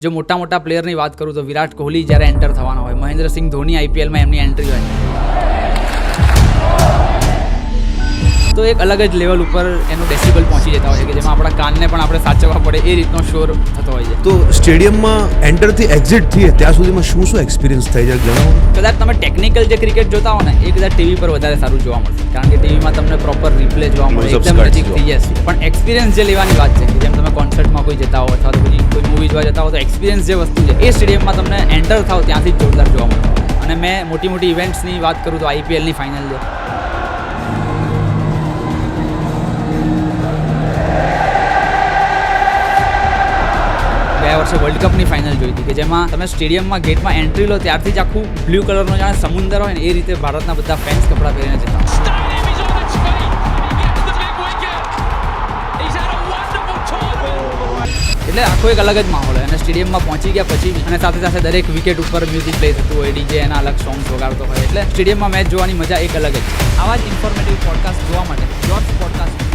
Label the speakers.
Speaker 1: જો મોટા મોટા પ્લેયરની વાત કરું તો વિરાટ કોહલી જ્યારે એન્ટર થવાનો હોય, મહેન્દ્રસિંહ ધોની આઈપીએલમાં એમની એન્ટ્રી હોય તો એક અલગ જ લેવલ ઉપર એનું ડેસિબલ પહોંચી જતા હોય છે કે જેમાં આપણા કાનને પણ આપણે સાચવવા પડે એ રીતનો શોર થતો હોય છે.
Speaker 2: તો સ્ટેડિયમમાં એન્ટરથી એક્ઝિટ થઈએ ત્યાં સુધીમાં શું શું એક્સપિરિયન્સ થઈ જાય જણાવો.
Speaker 1: કદાચ તમે ટેકનિકલ જે ક્રિકેટ જોતા હો ને એ કદાચ ટીવી પર વધારે સારું જોવા મળશે, કારણ કે ટીવીમાં તમને પ્રોપર રિપ્લે જોવા મળે, એકદમ નજીકથી. યસ, પણ એક્સપિરિયન્સ જે લેવાની વાત છે કે જેમ તમે કોન્સર્ટમાં કોઈ જતા હો અથવા તો કોઈ મૂવી જોવા જતા હો તો એક્સપિરિયન્સ જે વસ્તુ છે એ સ્ટેડિયમમાં તમને એન્ટર થાવ ત્યાંથી જ જોરદાર જોવા મળે. અને મેં મોટી મોટી ઇવેન્ટ્સની વાત કરું તો આઈપીએલની ફાઇનલ છે, ગયા વર્ષે વર્લ્ડ કપની ફાઇનલ જોઈ હતી કે જેમાં તમે સ્ટેડિયમમાં ગેટમાં એન્ટ્રી લો ત્યારથી જ આખું બ્લુ કલરનો જાણે સમુદ્ર હોય ને એ રીતે ભારતના બધા ફેન્સ કપડાં પહેરીને જતા હોય. એટલે આખો એક અલગ જ માહોલ હોય અને સ્ટેડિયમમાં પહોંચી ગયા પછી અને સાથે સાથે દરેક વિકેટ ઉપર મ્યુઝિક પ્લે થતું હોય, ડીજે એના અલગ સોંગ્સ વગાડતો હોય, એટલે સ્ટેડિયમમાં મેચ જોવાની મજા એક અલગ જ. આવા જ ઇન્ફોર્મેટિવ પોડકાસ્ટ જોવા માટે જોર્જ પોડકાસ્ટ